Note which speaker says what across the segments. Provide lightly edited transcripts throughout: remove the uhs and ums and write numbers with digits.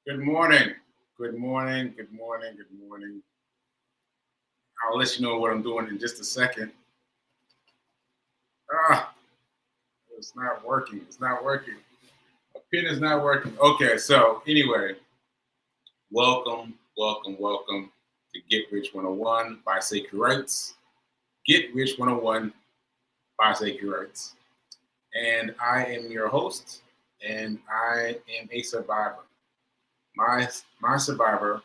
Speaker 1: Good morning. Good morning. Good morning. Good morning. I'll let you know what I'm doing in just a second. Ah, it's not working. It's not working. My pen is not working. Okay, so anyway, welcome to Get Rich 101 by Sekou Writes. Get Rich 101 by Sekou Writes. And I am your host, and I am a survivor. My survivor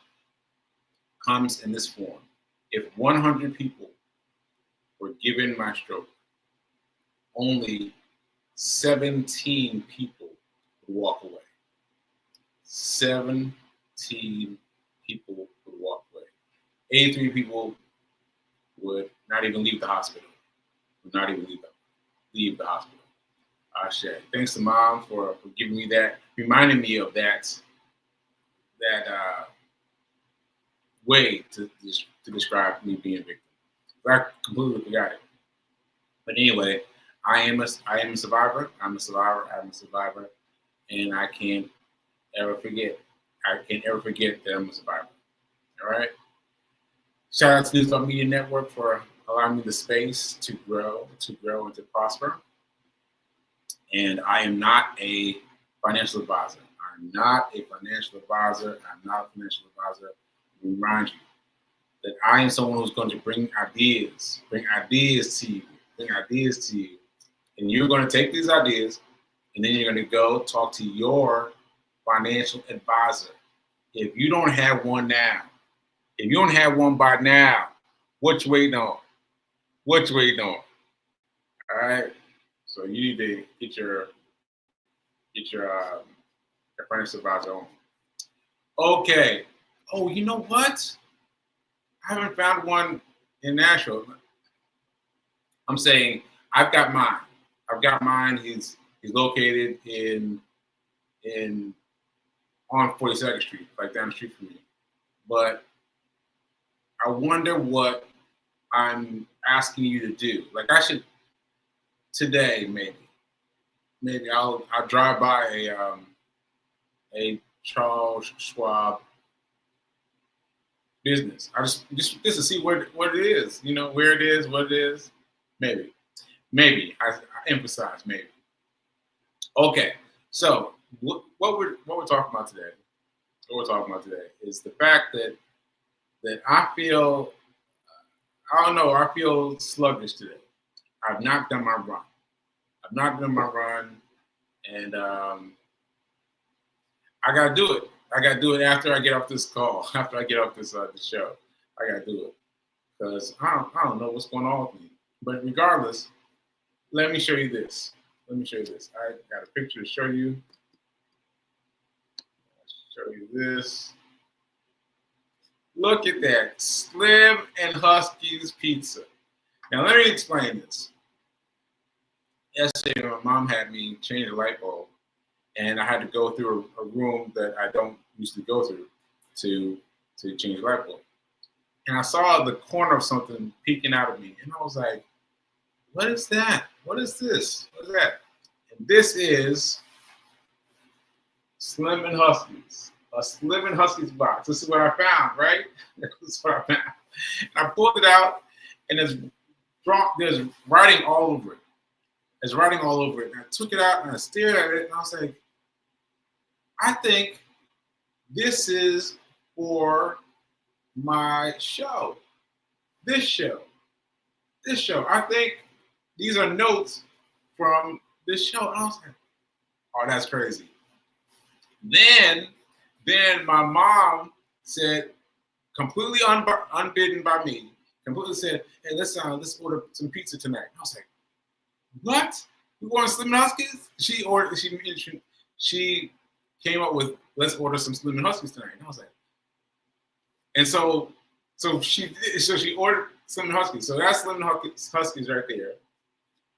Speaker 1: comes in this form. If 100 people were given my stroke, only 17 people would walk away. 17 people would walk away. 83 people would not even leave the hospital. Would not even leave the hospital. Thanks to Mom for giving me that, reminding me of that way to describe me being a victim. I completely forgot it. But anyway, I am a survivor. I'm a survivor, and I can't ever forget. That I'm a survivor. All right. Shout out to New Thought Media Network for allowing me the space to grow and to prosper. And I am not a financial advisor. I'm not a financial advisor. Remind you that I am someone who's going to bring ideas to you, and you're going to take these ideas, and then you're going to go talk to your financial advisor. If you don't have one now, if you don't have one by now, what you waiting on? All right. So you need to get your financial advisor on. Okay. Oh, you know what? I haven't found one in Nashville. I'm saying I've got mine. He's located on 42nd Street, like down the street from me. But I wonder what I'm asking you to do. Like I should today, maybe I'll drive by a Charles Schwab business. I just to see what it is, where it is, what it is. Maybe I emphasize maybe. Okay, so what we're talking about today? What we're talking about today is the fact that I feel I feel sluggish today. I've not done my run, and I gotta do it. I gotta do it after I get off this call. After I get off this show, I gotta do it because I don't know what's going on with me. But regardless, let me show you this. I got a picture to show you. This. Look at that, Slim and Husky's pizza. Now let me explain this. Yesterday, my mom had me change a light bulb, and I had to go through a room that I don't usually go through to change the light bulb. And I saw the corner of something peeking out at me, and I was like, "What is that? What is this? What is that?" And this is Slim and Husky's. A Slim and Husky's box. This is what I found, right? This is what I found. And I pulled it out, and there's writing all over it. And I took it out, and I stared at it, and I was like, I think this is for my show. This show. I think these are notes from this show. And I was like, oh, that's crazy. Then my mom said, completely unbidden by me, completely said, "Hey, let's order some pizza tonight." I was like, "What? We want Slim and Husky's?" She came up with, "Let's order some Slim and Husky's tonight." And I was like, and so she ordered Slim and Husky's. So that's Slim and Husky's right there.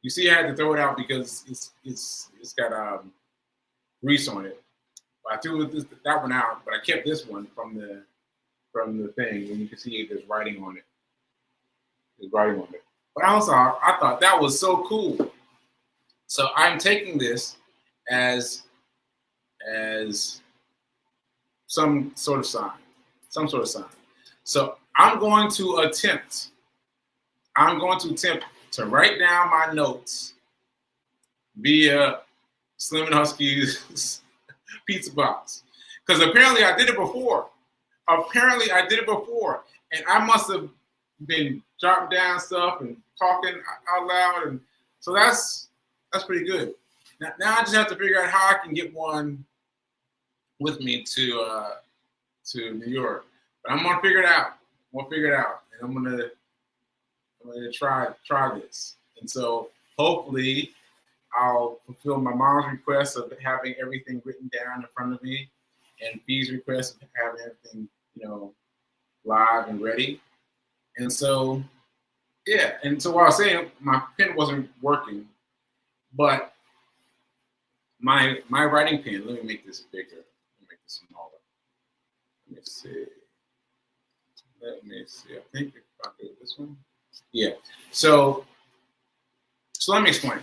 Speaker 1: You see, I had to throw it out because it's got grease on it. I threw that one out, but I kept this one from the thing, and you can see there's writing on it. But also, I thought that was so cool. So I'm taking this as some sort of sign. So I'm going to attempt to write down my notes via Slim and Husky's pizza box. Because apparently I did it before. And I must have been jotting down stuff and talking out loud. And so that's pretty good. Now I just have to figure out how I can get one with me to New York. But I'm gonna figure it out. And I'm gonna try this. And so hopefully I'll fulfill my mom's request of having everything written down in front of me, and B's request of having everything, live and ready. And so, yeah. And so while I was saying my pen wasn't working, but my writing pen, let me make this bigger. Let me make this smaller. Let me see. I think if I do this one. Yeah. So let me explain.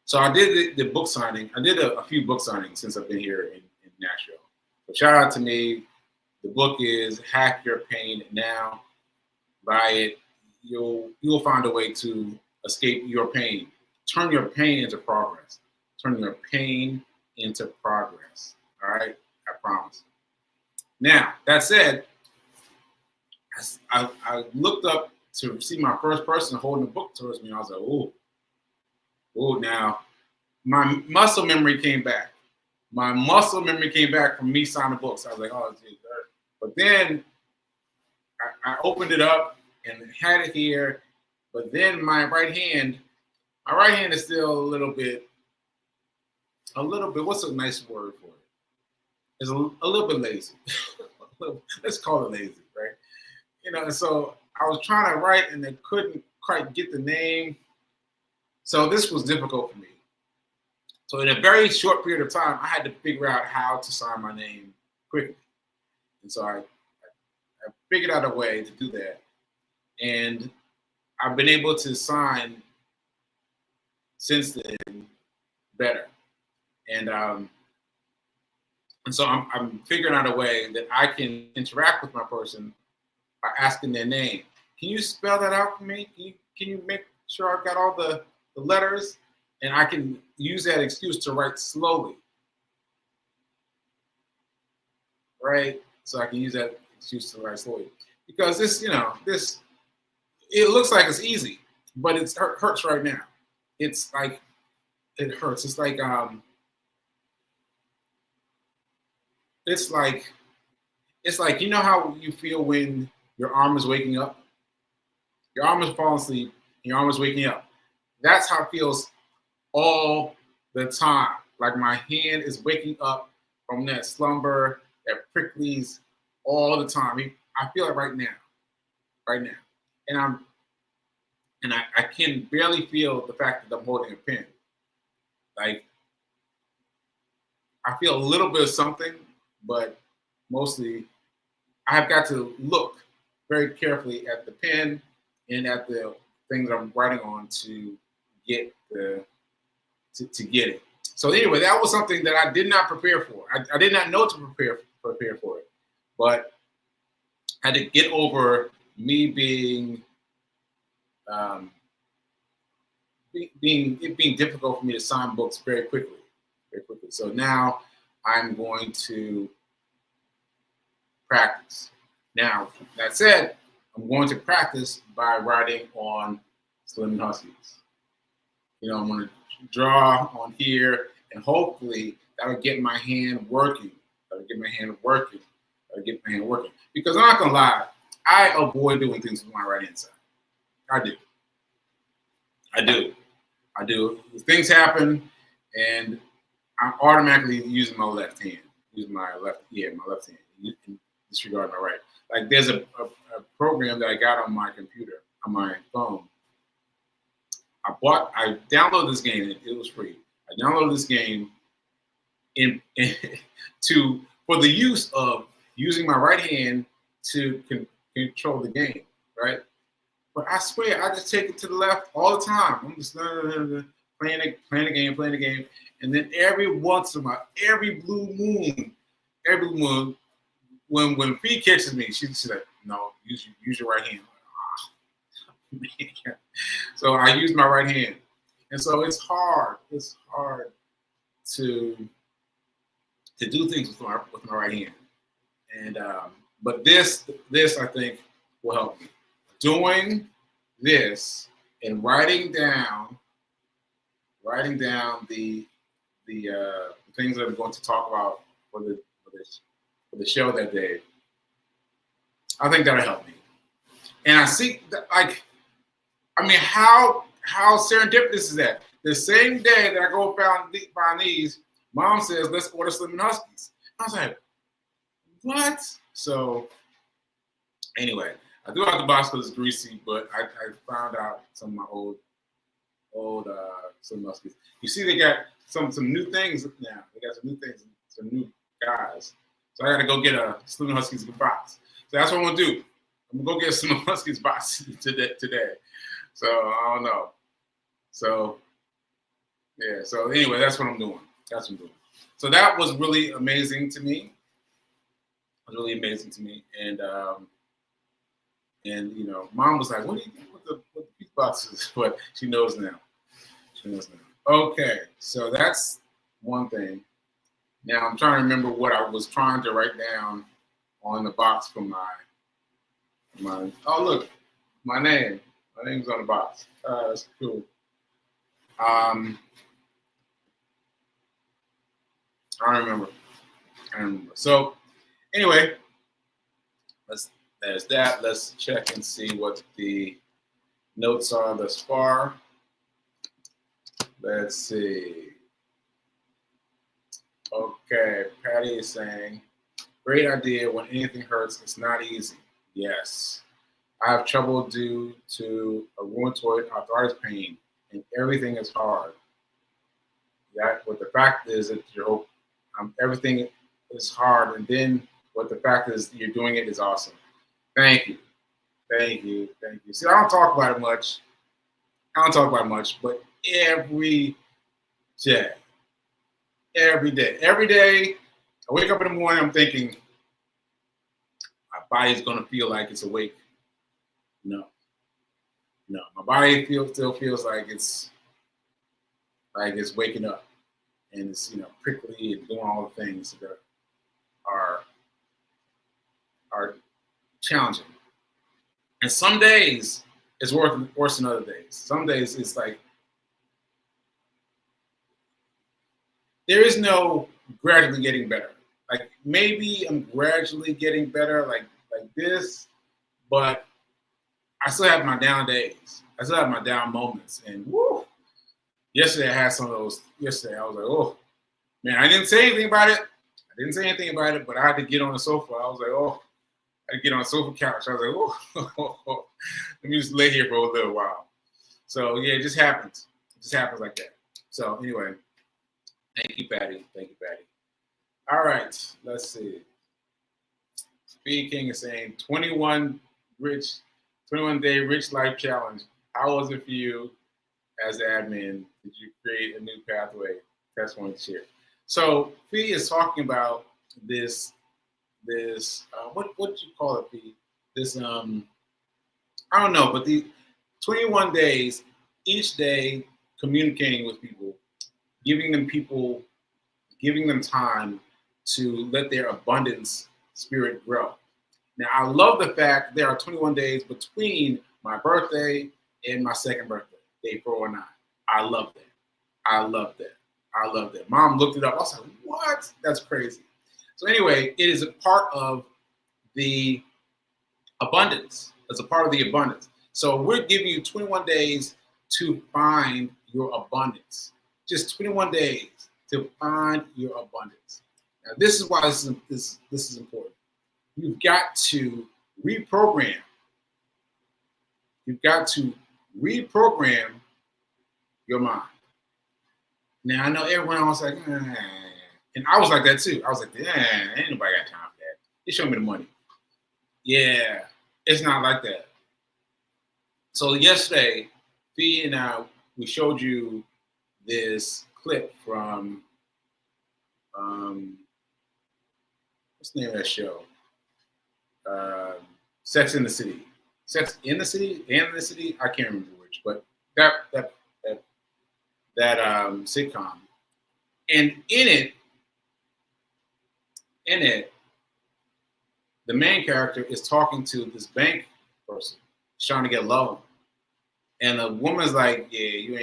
Speaker 1: So I did the book signing. I did a few book signings since I've been here in Nashville. So shout out to me. The book is Hack Your Pain Now. Buy it. You'll find a way to escape your pain. Turn your pain into progress. All right? I promise. Now, that said, I looked up to see my first person holding the book towards me. And I was like, oh, now my muscle memory came back. From me signing books. I was like, oh, geez. But then I opened it up and had it here. But then my right hand is still a little bit, what's a nice word for it? It's a little bit lazy. Let's call it lazy, right? And so I was trying to write and I couldn't quite get the name. So this was difficult for me. So in a very short period of time, I had to figure out how to sign my name quickly. And so I figured out a way to do that. And I've been able to sign since then better. And so I'm figuring out a way that I can interact with my person by asking their name. Can you spell that out for me? Can you make sure I've got all the letters? And I can use that excuse to write slowly. Right? So I can use that excuse to write slowly. Because this, it looks like it's easy, but it hurts right now. It's like, it hurts. It's like how you feel when your arm is waking up? Your arm is falling asleep, and your arm is waking up. That's how it feels all the time. Like my hand is waking up from that slumber, that pricklies all the time. I feel it right now. And I can barely feel the fact that I'm holding a pen. Like, I feel a little bit of something, but mostly I've got to look very carefully at the pen and at the things I'm writing on to get to get it. So anyway, that was something that I did not prepare for. I did not know to prepare for it, but I had to get over me being difficult for me to sign books very quickly. So now I'm going to practice. Now, that said, I'm going to practice by writing on Slim and Huskies. I'm going to draw on here, and hopefully that'll get my hand working. Because I'm not going to lie, I avoid doing things with my right hand side. I do. Things happen, and I'm automatically using my left hand. My left hand. Disregard my right. Like, there's a program that I got on my computer, on my phone. I downloaded this game. It was free. I downloaded this game for the use of using my right hand to control the game, right? But I swear, I just take it to the left all the time. I'm just playing the game, and then every once in a while, every blue moon, every when Fee catches me, she's like, no, use your right hand. So I use my right hand, and so it's hard. It's hard to do things with my right hand. And but this I think will help me. Doing this and writing down the things that I'm going to talk about for the show that day. I think that'll help me. And I see like, I mean, how serendipitous is that? The same day that I go find these, Mom says, let's order Slim and Huskies. I was like, what? So anyway, I threw out the box because it's greasy, but I found out some of my old Slim Huskies. You see, they got some new things now. They got some new things, some new guys. So I got to go get a Slim Huskies box. So that's what I'm gonna do. I'm gonna go get a Slim Huskies box today. So I don't know. So yeah. So anyway, that's what I'm doing. So that was really amazing to me. And you know, Mom was like, "What do you think with the pizza boxes?" But she knows now. Okay, so that's one thing. Now I'm trying to remember what I was trying to write down on the box for my. Oh look, my name. My name's on the box. That's cool. I remember. So anyway, there's that. Let's check and see what the notes are thus far. Let's see. Okay, Patty is saying, great idea. When anything hurts, it's not easy. Yes. I have trouble due to a rheumatoid arthritis pain, and everything is hard. What the fact is that everything is hard, and then what the fact is you're doing it is awesome. Thank you. See, I don't talk about it much, but every day, I wake up in the morning, I'm thinking, my body's gonna feel like it's awake. No, my body still feels like it's waking up, and it's prickly and doing all the things that are challenging. And some days it's worse than other days. Some days it's like there is no gradually getting better. Like maybe I'm gradually getting better, like this, but I still have my down days. I still have my down moments. And woo, yesterday I had some of those. Yesterday I was like, oh man, I didn't say anything about it. But I had to get on the sofa. I was like, oh, I had to get on the sofa couch. I was like, oh, let me just lay here for a little while. So yeah, it just happens. It just happens like that. So anyway, thank you, Patty. All right, let's see. Speed King is saying 21 day rich life challenge. How was it for you as admin? Did you create a new pathway? That's one to share. So Fee is talking about this what do you call it, Fee? This I don't know, but the 21 days, each day communicating with people, giving them time to let their abundance spirit grow. Now, I love the fact there are 21 days between my birthday and my second birthday, day 409. I love that. Mom looked it up. I was like, what? That's crazy. So anyway, it is a part of the abundance. It's a part of the abundance. So we're giving you 21 days to find your abundance. Just 21 days to find your abundance. Now, this is why this is important. You've got to reprogram. Your mind. Now, I know everyone else like, and I was like that too. I was like, ain't nobody got time for that. Just show me the money. Yeah, it's not like that. So yesterday, Fee and I, we showed you this clip from what's the name of that show? Sex in the City. Sex in the City and in the City. I can't remember which, but that sitcom. And in it, the main character is talking to this bank person, trying to get a loan. And the woman's like, yeah, you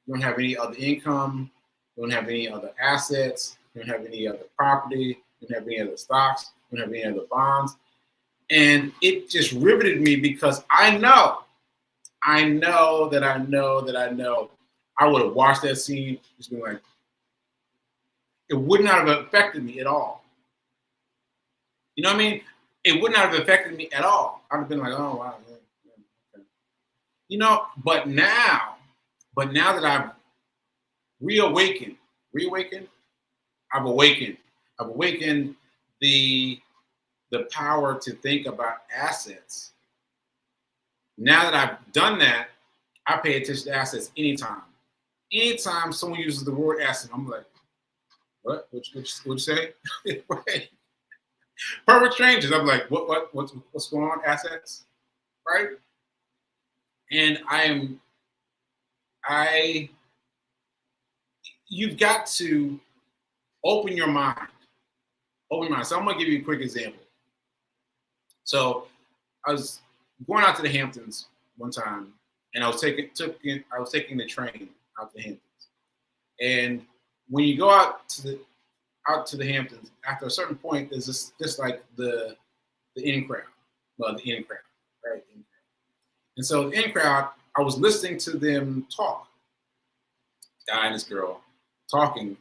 Speaker 1: don't have any other income, you don't have any other assets, you don't have any other property, you don't have any other stocks, you don't have any other bonds. And it just riveted me because I know I would have watched that scene, just been like, it would not have affected me at all. You know what I mean? It would not have affected me at all. I'd have been like, oh wow, yeah, okay. You know, but now that I've awakened, I've awakened the power to think about assets. Now that I've done that, I pay attention to assets anytime. Anytime someone uses the word asset, I'm like, what? What'd you say? Right. Perfect strangers. I'm like, what's going on? Assets, right? And you've got to open your mind. So I'm gonna give you a quick example. So I was going out to the Hamptons one time, and I was taking the train out to the Hamptons. And when you go out to the Hamptons, after a certain point, there's just like the in crowd. Well, the in crowd, right? In crowd. And so the in crowd, I was listening to them talk, guy and this girl talking,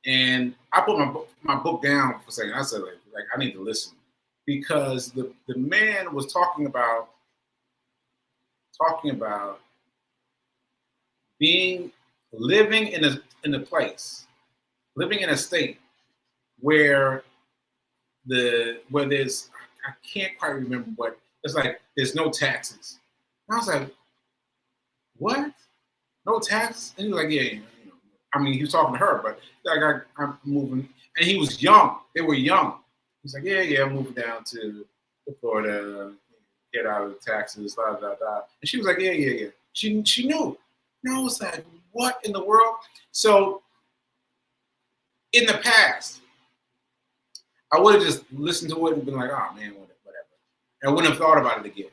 Speaker 1: and I put my book down for a second. I said, like I need to listen, because the man was talking about living in a state where there's, I can't quite remember what it's like. There's no taxes. And I was like, what? No taxes? And he was like, yeah. I mean, he was talking to her, but like I'm moving, and he was young. They were young. He's like, yeah, I'm moving down to Florida, get out of the taxes, blah, blah, blah. And she was like, yeah. She knew. And I was like, what in the world? So in the past, I would have just listened to it and been like, oh man, whatever. And I wouldn't have thought about it again.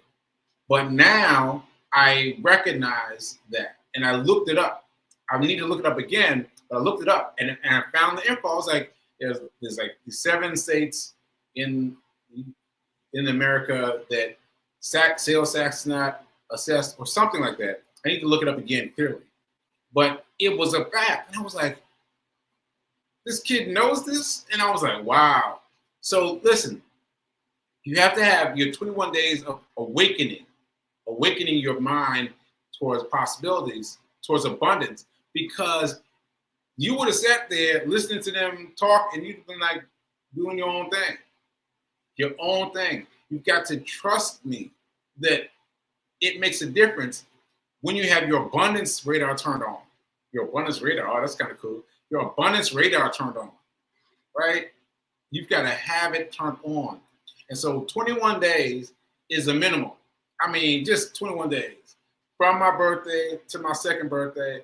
Speaker 1: But now I recognize that, and I looked it up. I need to look it up again, but I looked it up, and I found the info. I was like, there's like 7 states in America that sales tax is not assessed or something like that. I need to look it up again clearly. But it was a fact. And I was like, this kid knows this? And I was like, wow. So listen, you have to have your 21 days of awakening your mind towards possibilities, towards abundance, because you would have sat there listening to them talk and you'd been like doing your own thing. Your own thing. You've got to trust me that it makes a difference when you have your abundance radar turned on. Your abundance radar, oh, that's kind of cool. Your abundance radar turned on, right? You've got to have it turned on. And so 21 days is a minimum. I mean, just 21 days. From my birthday to my second birthday,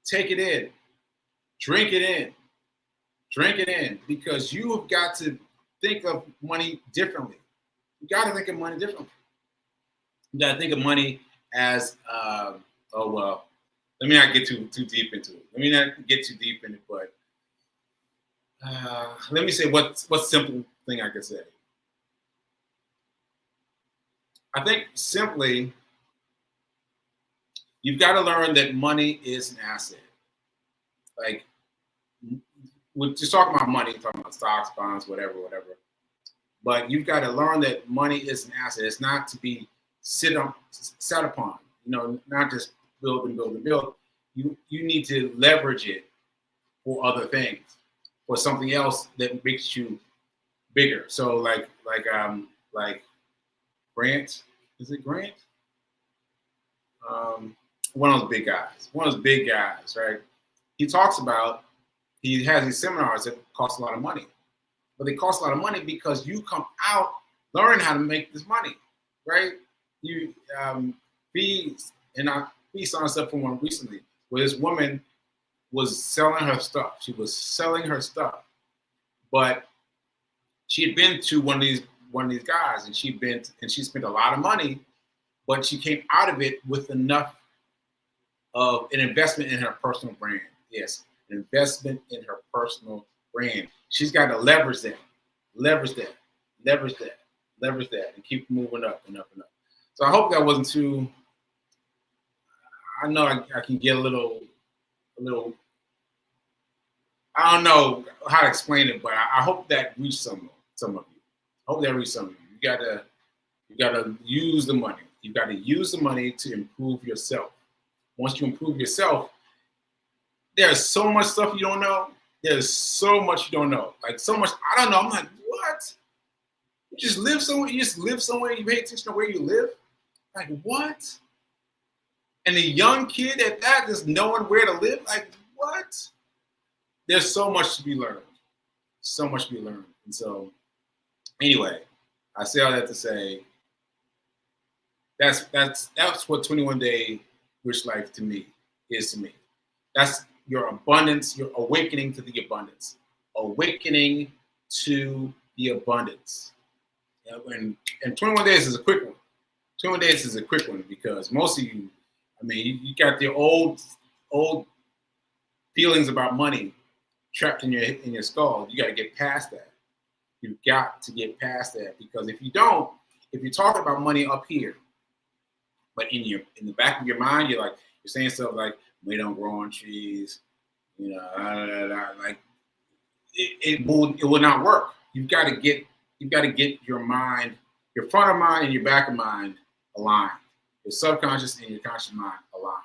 Speaker 1: take it in. Drink it in, because you have got to think of money differently. You got to think of money differently. You got to think of money as, let me not get too deep into it. But let me say what simple thing I could say. I think simply, you've got to learn that money is an asset. Like, we're just talking about money, talking about stocks, bonds, whatever. But you've got to learn that money is an asset. It's not to be sat upon. Not just build and build and build. You need to leverage it for other things, for something else that makes you bigger. So like Grant, is it Grant? One of those big guys, right? He talks about, he has these seminars that cost a lot of money. but they cost a lot of money because you come out learning how to make this money, right? You fees and I saw stuff from one recently where this woman was selling her stuff. She was selling her stuff, but she had been to one of these guys, and she spent a lot of money, but she came out of it with enough of an investment in her personal brand. Yes, an investment in her personal brand. She's got to leverage that, and keep moving up and up and up. So I hope that wasn't too. I know I can get a little. I don't know how to explain it, but I hope that reached some of you. I hope that reached some of you. You gotta use the money. You gotta use the money to improve yourself. Once you improve yourself, there's so much stuff you don't know. There's so much you don't know. Like so much I don't know. I'm like, what? You just live somewhere. You You pay attention to where you live. Like what? And a young kid at that, just knowing where to live. Like what? There's so much to be learned. So much to be learned. And so, anyway, I say all that to say that's what 21 Day Rich Life to me is to me. That's your abundance, your awakening to the abundance. Awakening to the abundance. And 21 days is a quick one. 21 days is a quick one because most of you, I mean, you got the old feelings about money trapped in your skull. You got to get past that. You've got to get past that because if you don't, if you're talking about money up here, but in the back of your mind, you're saying stuff like "we don't grow on trees," you know, like it will not work. You've got to get your mind, your front of mind and your back of mind aligned. Your subconscious and your conscious mind aligned.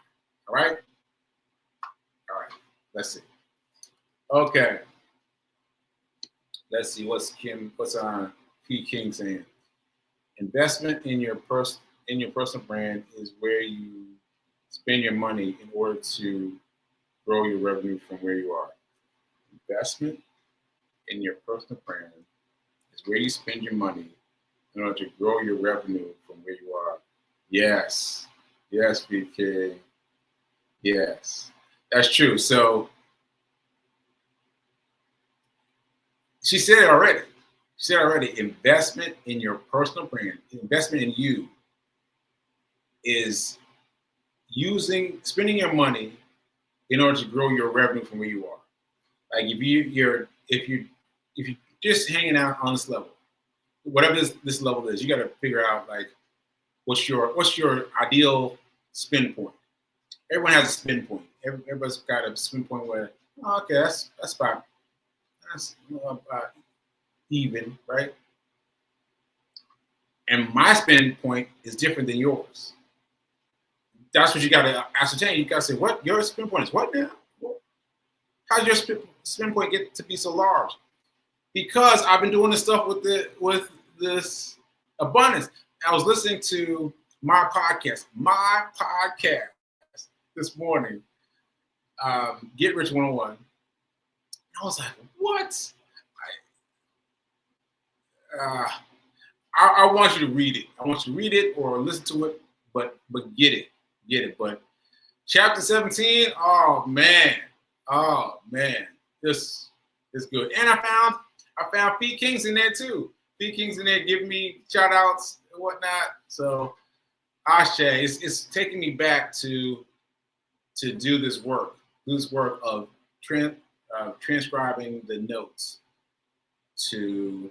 Speaker 1: All right. Let's see. Okay. Let's see what's P. King saying. Investment in your personal brand is where you spend your money in order to grow your revenue from where you are. Investment in your personal brand is where you spend your money in order to grow your revenue from where you are. Yes, BK. Yes, that's true. So she said it already. Investment in your personal brand, investment in you is spending your money in order to grow your revenue from where you are. Like if you're just hanging out on this level, whatever this level is, you got to figure out like what's your ideal spin point. Everyone has a spin point. Everybody's got a spin point where okay, that's about even, right? And my spin point is different than yours. That's what you got to ascertain. You got to say, what your spin point is? What now? How's your spin point get to be so large? Because I've been doing this stuff with this abundance. I was listening to my podcast this morning, Get Rich 101. I was like, what? I want you to read it. I want you to read it or listen to it, but get it. But chapter 17, oh man, this is good. And I found P. King's in there too. P. King's in there giving me shout outs and whatnot. So Ashe, it's taking me back to do this work of transcribing the notes to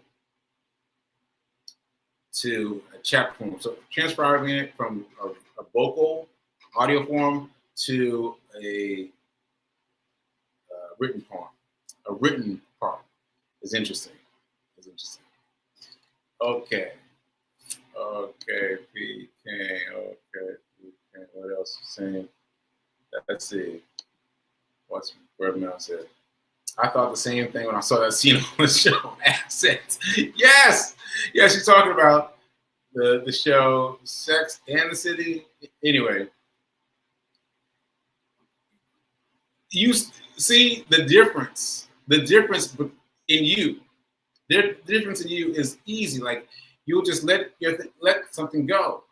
Speaker 1: a chapter form. So transcribing it from a vocal audio form to a written poem. A written part is interesting. Okay, PK. What else is saying? Let's see. What's Birdman said? I thought the same thing when I saw that scene on the show, Assets. Yes, she's talking about the show Sex and the City. Anyway, you see the difference in you. The difference in you is easy. Like you'll just let something go.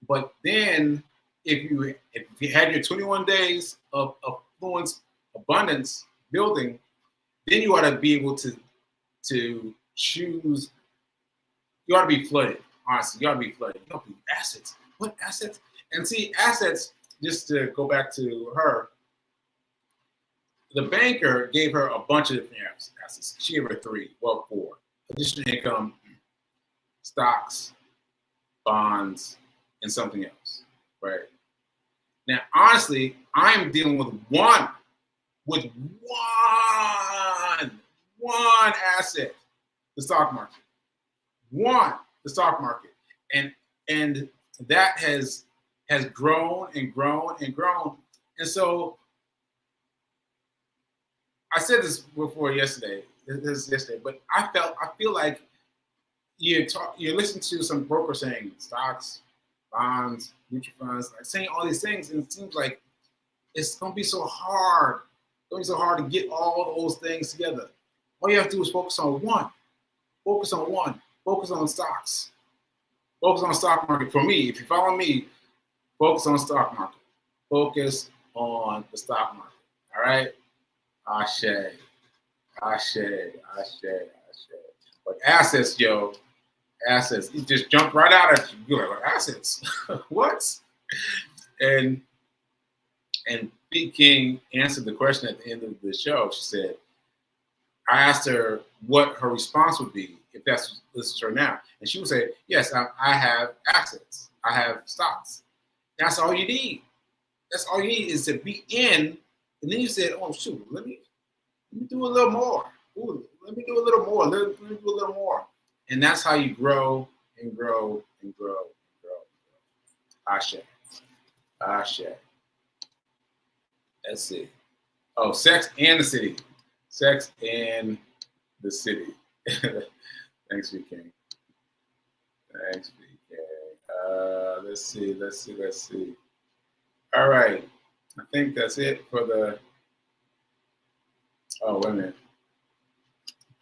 Speaker 1: But then if you had your 21 days of affluence, abundance building, then you ought to be able to choose. You ought to be flooded. Honestly, you ought to be flooded. You ought to be assets. What assets? And see, assets. Just to go back to her, the banker gave her a bunch of different assets. She gave her 3, well 4: additional income, stocks, bonds, and something else. Right now, honestly, I'm dealing with one asset, the stock market. The stock market, and that has grown and grown and grown. And so I said this before yesterday, but I feel like you listen to some broker saying stocks, bonds, mutual funds, like saying all these things, and it seems like it's gonna be so hard. It's gonna be so hard to get all those things together. All you have to do is focus on one. Focus on one. Focus on stocks. Focus on stock market. For me, if you follow me, focus on stock market. Focus on the stock market. All right? Ashe. But assets, yo, assets. It just jumped right out at you. You're like, assets? What? And Big King answered the question at the end of the show. She said, I asked her what her response would be if this is her now. And she would say, yes, I have assets. I have stocks. That's all you need. That's all you need is to be in. And then you said, oh, shoot, let me do a little more. Ooh, let me do a little more. Let me do a little more. And that's how you grow and grow and grow and grow. Ashe. Let's see. Oh, Sex and the City. Sex and the City. Thanks, VK. Thanks, VK. Let's see. All right. I think that's it for the. Oh, wait a minute.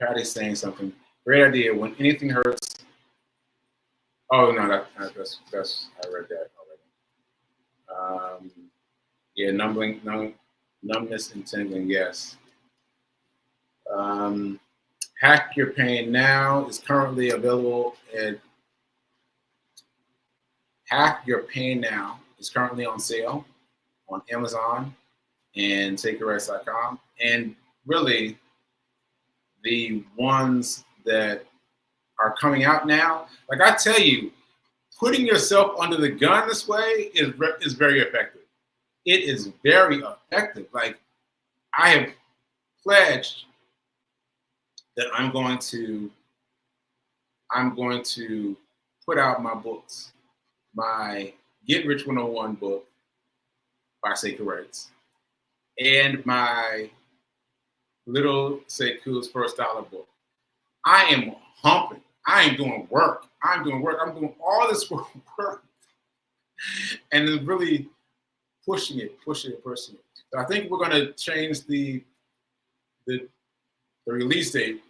Speaker 1: Patty's saying something. Great idea. When anything hurts. Oh no, that's I read that already. Yeah, numbness and tingling. Yes. Hack Your Pain Now is currently available at Hack Your Pain Now is currently on sale on Amazon and sekouwritesdotcom. And really, the ones that are coming out now, like I tell you, putting yourself under the gun this way is very effective. It is very effective. Like I have pledged that I'm going to put out my books, my Get Rich 101 book by Sekou Writes, and my Little Sekou's First Dollar book. I am humping. I am doing work. I'm doing all this work, and it's really pushing it. So I think we're going to change the release date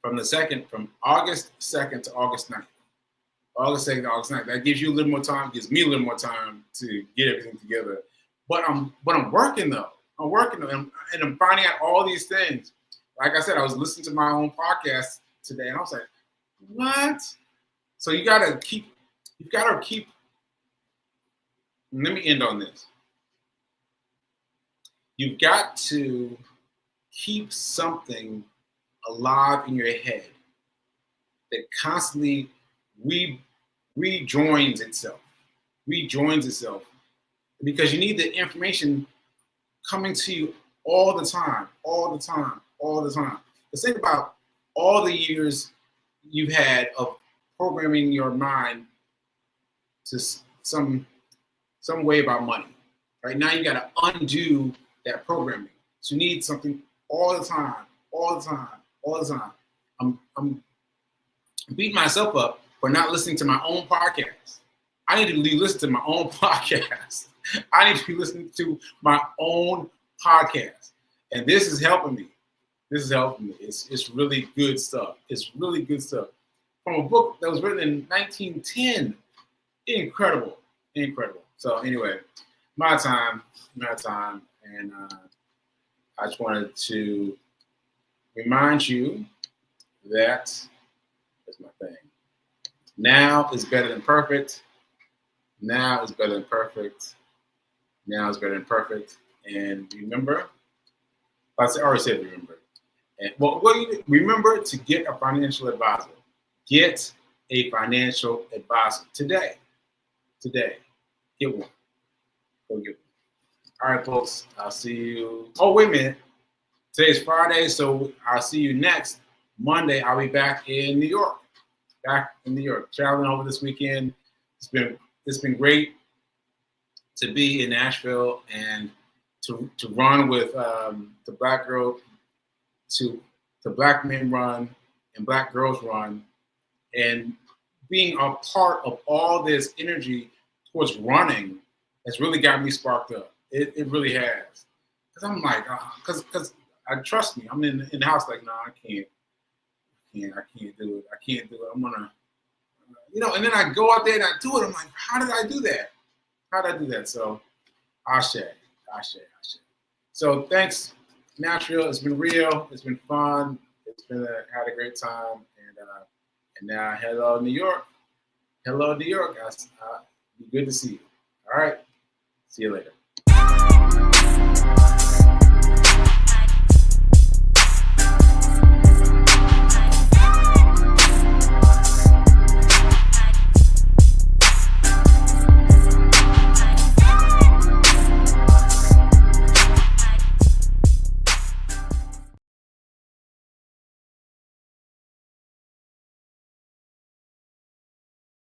Speaker 1: from August 2nd to August 9th. August 2nd to August 9th. That gives you a little more time, gives me a little more time to get everything together. But I'm working though. And I'm finding out all these things. Like I said, I was listening to my own podcast today, and I was like, what? So you've got to keep. Let me end on this. You've got to keep something alive in your head that constantly rejoins itself, because you need the information coming to you all the time. Let's think about all the years you've had of programming your mind to some way about money. Right now, you got to undo that programming. So you need something all the time. I'm beating myself up for not listening to my own podcast. I need to listen to my own podcast. I need to be listening to my own podcast. And this is helping me. This is helping me. It's really good stuff. It's really good stuff. From a book that was written in 1910. Incredible. Incredible. So anyway, my time, and I just wanted to remind you that that's my thing. Now is better than perfect. Now is better than perfect. Now is better than perfect. And remember, I already said remember. And well, remember to get a financial advisor. Get a financial advisor today. Today. Get one. Go get one. All right, folks. I'll see you. Oh, wait a minute. Today's Friday, so I'll see you next Monday. I'll be back in New York. Traveling over this weekend. It's been great to be in Nashville and to run with the Black Girl, to Black Men Run and Black Girls Run, and being a part of all this energy towards running has really got me sparked up. It really has. Because I'm like, because trust me, I'm in the house like, no, I can't do it. I can't do it. I'm gonna, and then I go out there and I do it. I'm like, how did I do that? So, Ashe. So thanks, Nashville. It's been real. It's been fun. Had a great time. And now, hello, New York. Hello, New York. Be good to see you. All right. See you later.